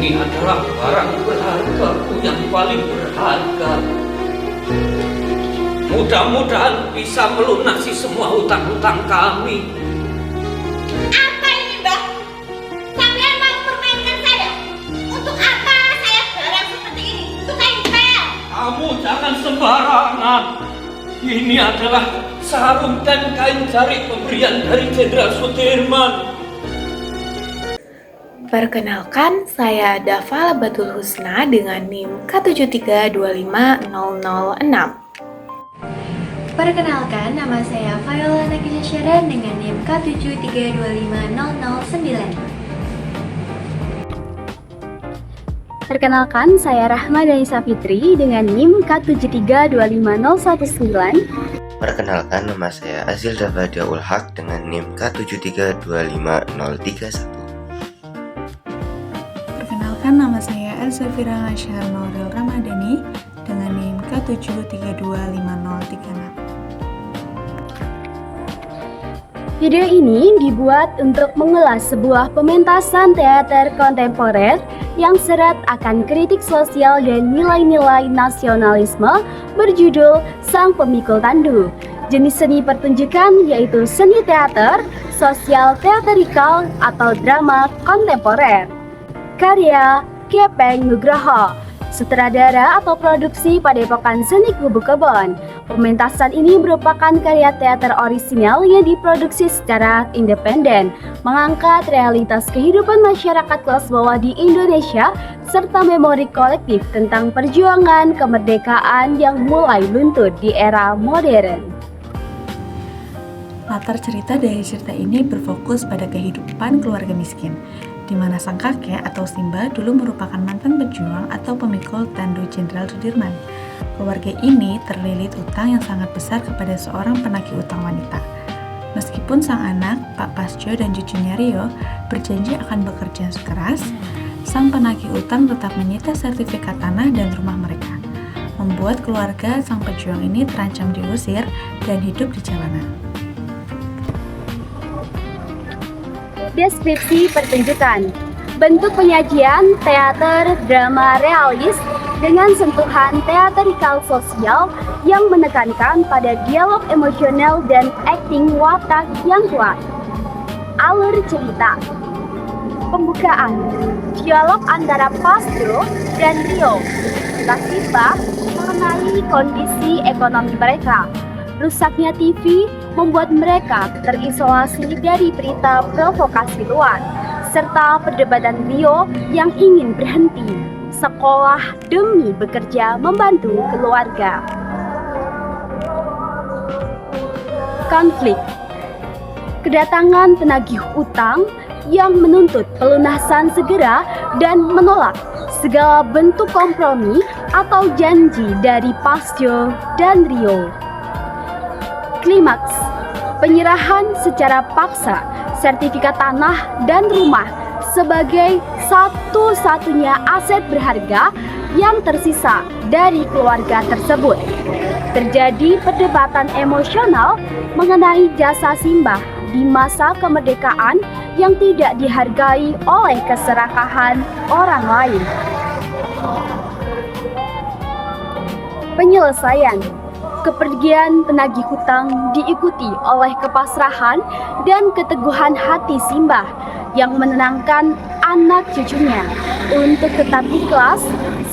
Ini adalah barang berhargaku yang paling berharga. Mudah-mudahan bisa melunasi semua hutang-hutang kami. Apa ini, Mbak? Sampean mau permainkan saya? Untuk apa saya barang seperti ini? Tukang pel. Kamu jangan sembarangan. Ini adalah sarung dan kain jari pemberian dari Jenderal Sudirman. Perkenalkan, saya Dafa Batul Husna dengan NIM K73250006. Perkenalkan, nama saya Viola Nakisha Sharon dengan NIM K73250009. Perkenalkan, saya Rahma Danisa Fitri dengan NIM K73250119. Perkenalkan, nama saya Azil Dafadia Ulhaq dengan NIM K73250031. Perkenalkan, nama saya Elsa Fira Syahal Mauril Ramadhani dengan NIM K73250036. Video ini dibuat untuk mengulas sebuah pementasan teater kontemporer yang syarat akan kritik sosial dan nilai-nilai nasionalisme berjudul Sang Pemikul Tandu. Jenis seni pertunjukan yaitu seni teater, sosial teatrikal atau drama kontemporer. Karya Gepeng Nugroho, sutradara atau produksi Padepokan Seni Kubu Kebon. Pementasan ini merupakan karya teater orisinal yang diproduksi secara independen, mengangkat realitas kehidupan masyarakat kelas bawah di Indonesia, serta memori kolektif tentang perjuangan kemerdekaan yang mulai luntur di era modern. Latar cerita dari cerita ini berfokus pada kehidupan keluarga miskin, di mana sang kakek atau Simba dulu merupakan mantan pejuang atau pemikul tandu Jenderal Sudirman. Keluarga ini terlilit utang yang sangat besar kepada seorang penagih utang wanita. Meskipun sang anak, Pak Pasjo dan cucunya Rio berjanji akan bekerja keras, sang penagih utang tetap menyita sertifikat tanah dan rumah mereka, membuat keluarga sang pejuang ini terancam diusir dan hidup di jalanan. Deskripsi pertunjukan. Bentuk penyajian teater drama realis dengan sentuhan teatrikal sosial yang menekankan pada dialog emosional dan akting watak yang kuat. Alur cerita. Pembukaan. Dialog antara Pasjo dan Rio. Simba mengenai kondisi ekonomi mereka. Rusaknya TV membuat mereka terisolasi dari berita provokasi luar, serta perdebatan Rio yang ingin berhenti sekolah demi bekerja membantu keluarga. Konflik. Kedatangan penagih utang yang menuntut pelunasan segera dan menolak segala bentuk kompromi atau janji dari Pasjo dan Rio. Klimaks, penyerahan secara paksa sertifikat tanah dan rumah sebagai satu-satunya aset berharga yang tersisa dari keluarga tersebut. Terjadi perdebatan emosional mengenai jasa Simba di masa kemerdekaan yang tidak dihargai oleh keserakahan orang lain. Penyelesaian. Kepergian penagih hutang diikuti oleh kepasrahan dan keteguhan hati Simba yang menenangkan anak cucunya untuk tetap ikhlas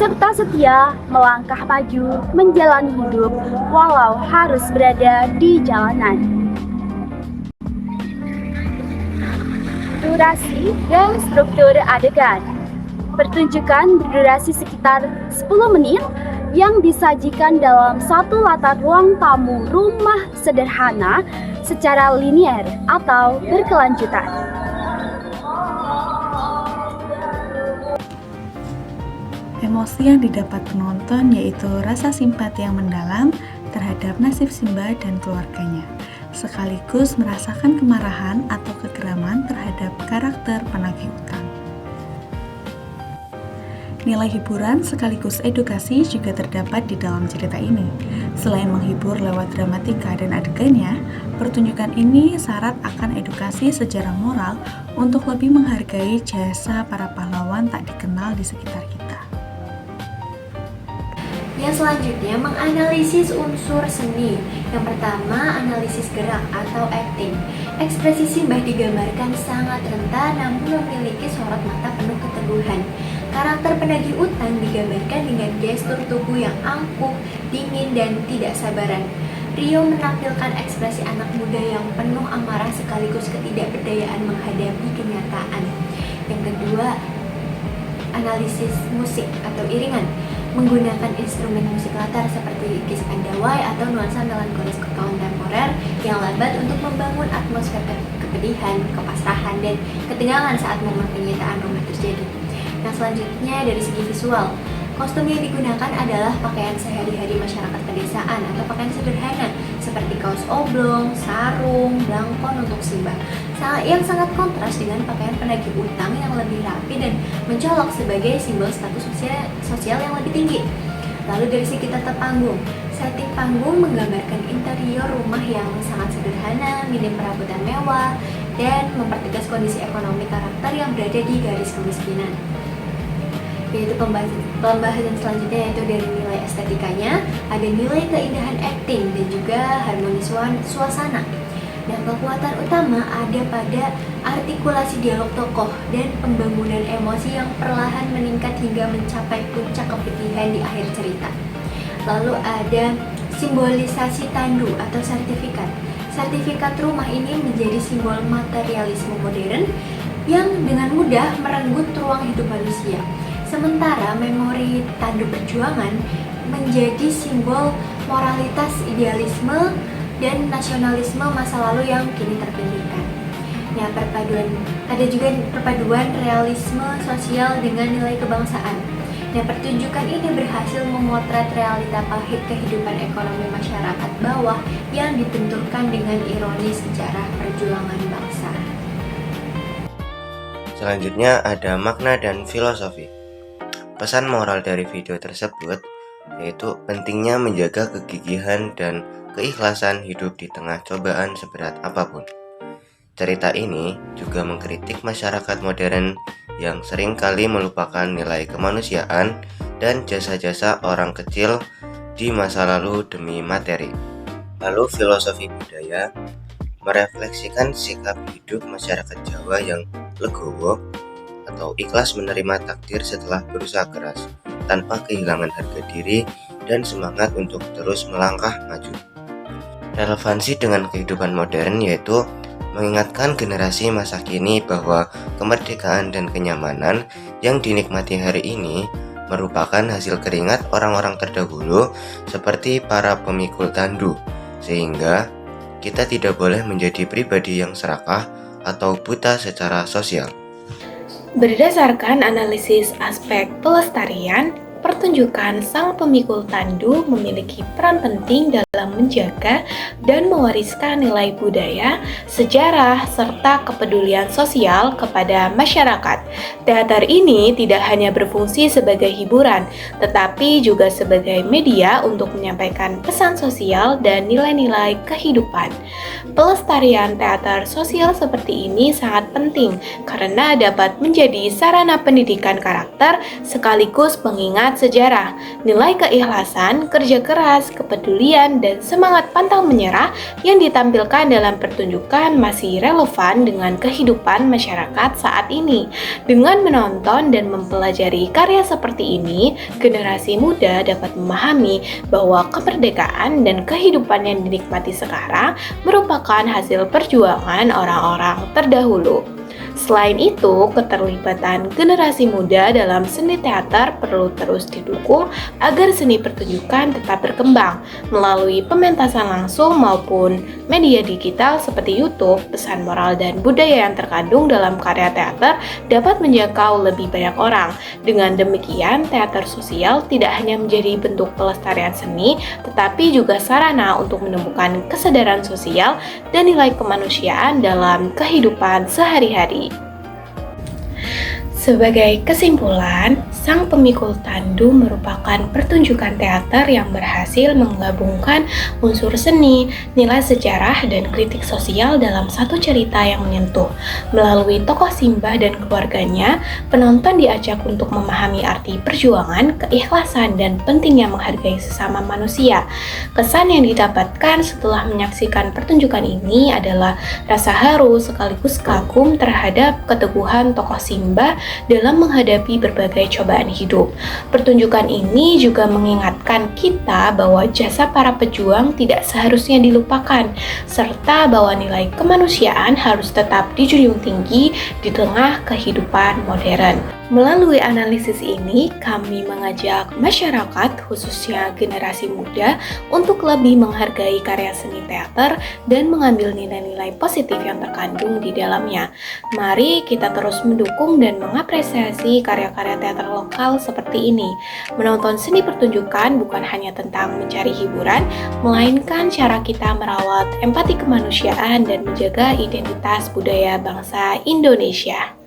serta setia melangkah maju menjalani hidup walau harus berada di jalanan. Durasi dan struktur adegan. Pertunjukan berdurasi sekitar 10 menit yang disajikan dalam satu latar ruang tamu rumah sederhana secara linier atau berkelanjutan. Emosi yang didapat penonton yaitu rasa simpati yang mendalam terhadap nasib Simba dan keluarganya, sekaligus merasakan kemarahan atau kegeraman terhadap karakter penagih utang. Nilai hiburan sekaligus edukasi juga terdapat di dalam cerita ini. Selain menghibur lewat dramatika dan adegannya, pertunjukan ini syarat akan edukasi sejarah moral untuk lebih menghargai jasa para pahlawan tak dikenal di sekitar kita. Yang selanjutnya menganalisis unsur seni. Yang pertama, analisis gerak atau acting. Ekspresi Simbah digambarkan sangat rentan namun memiliki sorot mata penuh keteguhan. Karakter penagih utang digambarkan dengan gestur tubuh yang angkuh, dingin, dan tidak sabaran. Rio menampilkan ekspresi anak muda yang penuh amarah sekaligus ketidakberdayaan menghadapi kenyataan. Yang kedua, analisis musik atau iringan. Menggunakan instrumen musik latar seperti gesekan dawai atau nuansa melankolis kontemporer yang lambat untuk membangun atmosfer kepedihan, kepasrahan, dan ketegangan saat momen penyitaan rumah terjadi. Yang selanjutnya dari segi visual, kostum yang digunakan adalah pakaian sehari-hari masyarakat pedesaan atau pakaian sederhana seperti kaos oblong, sarung, blangkon untuk Simbah, yang sangat kontras dengan pakaian penagih utang yang lebih rapi dan mencolok sebagai simbol status sosial yang lebih tinggi. Lalu dari segi tata panggung, setting panggung menggambarkan interior rumah yang sangat sederhana, minim perabotan mewah, dan mempertegas kondisi ekonomi karakter yang berada di garis kemiskinan. Yaitu pembahasan selanjutnya yaitu dari nilai estetikanya, ada nilai keindahan acting dan juga harmoni suasana. Dan kekuatan utama ada pada artikulasi dialog tokoh dan pembangunan emosi yang perlahan meningkat hingga mencapai puncak kepedihan di akhir cerita. Lalu ada simbolisasi tandu atau sertifikat. Sertifikat rumah ini menjadi simbol materialisme modern yang dengan mudah merenggut ruang hidup manusia. Sementara memori tandu perjuangan menjadi simbol moralitas, idealisme, dan nasionalisme masa lalu yang kini terpinggirkan. Ya, ada juga perpaduan realisme sosial dengan nilai kebangsaan. Nah, pertunjukan ini berhasil memotret realita pahit kehidupan ekonomi masyarakat bawah yang dibenturkan dengan ironi sejarah perjuangan bangsa. Selanjutnya ada makna dan filosofi. Pesan moral dari video tersebut yaitu pentingnya menjaga kegigihan dan keikhlasan hidup di tengah cobaan seberat apapun. Cerita ini juga mengkritik masyarakat modern yang seringkali melupakan nilai kemanusiaan dan jasa-jasa orang kecil di masa lalu demi materi. Lalu filosofi budaya merefleksikan sikap hidup masyarakat Jawa yang legowo atau ikhlas menerima takdir setelah berusaha keras tanpa kehilangan harga diri dan semangat untuk terus melangkah maju. Relevansi dengan kehidupan modern yaitu mengingatkan generasi masa kini bahwa kemerdekaan dan kenyamanan yang dinikmati hari ini merupakan hasil keringat orang-orang terdahulu seperti para pemikul tandu, sehingga kita tidak boleh menjadi pribadi yang serakah atau buta secara sosial. Berdasarkan analisis aspek pelestarian, pertunjukan sang pemikul tandu memiliki peran penting dalam menjaga dan mewariskan nilai budaya, sejarah, serta kepedulian sosial kepada masyarakat. Teater ini tidak hanya berfungsi sebagai hiburan, tetapi juga sebagai media untuk menyampaikan pesan sosial dan nilai-nilai kehidupan. Pelestarian teater sosial seperti ini sangat penting karena dapat menjadi sarana pendidikan karakter sekaligus pengingat sejarah, nilai keikhlasan, kerja keras, kepedulian, dan semangat pantang menyerah yang ditampilkan dalam pertunjukan masih relevan dengan kehidupan masyarakat saat ini. Dengan menonton dan mempelajari karya seperti ini, generasi muda dapat memahami bahwa kemerdekaan dan kehidupan yang dinikmati sekarang merupakan hasil perjuangan orang-orang terdahulu. Selain itu, keterlibatan generasi muda dalam seni teater perlu terus didukung agar seni pertunjukan tetap berkembang. Melalui pementasan langsung maupun media digital seperti YouTube, pesan moral dan budaya yang terkandung dalam karya teater dapat menjangkau lebih banyak orang. Dengan demikian, teater sosial tidak hanya menjadi bentuk pelestarian seni, tetapi juga sarana untuk menemukan kesadaran sosial dan nilai kemanusiaan dalam kehidupan sehari-hari. Sebagai kesimpulan, Sang Pemikul Tandu merupakan pertunjukan teater yang berhasil menggabungkan unsur seni, nilai sejarah, dan kritik sosial dalam satu cerita yang menyentuh. Melalui tokoh Simbah dan keluarganya, penonton diajak untuk memahami arti perjuangan, keikhlasan, dan pentingnya menghargai sesama manusia. Kesan yang didapatkan setelah menyaksikan pertunjukan ini adalah rasa haru sekaligus kagum terhadap keteguhan tokoh Simbah dalam menghadapi berbagai cobaan hidup. Pertunjukan ini juga mengingatkan kita bahwa jasa para pejuang tidak seharusnya dilupakan, serta bahwa nilai kemanusiaan harus tetap dijunjung tinggi di tengah kehidupan modern. Melalui analisis ini, kami mengajak masyarakat, khususnya generasi muda, untuk lebih menghargai karya seni teater dan mengambil nilai-nilai positif yang terkandung di dalamnya. Mari kita terus mendukung dan mengapresiasi karya-karya teater lokal seperti ini. Menonton seni pertunjukan bukan hanya tentang mencari hiburan, melainkan cara kita merawat empati kemanusiaan dan menjaga identitas budaya bangsa Indonesia.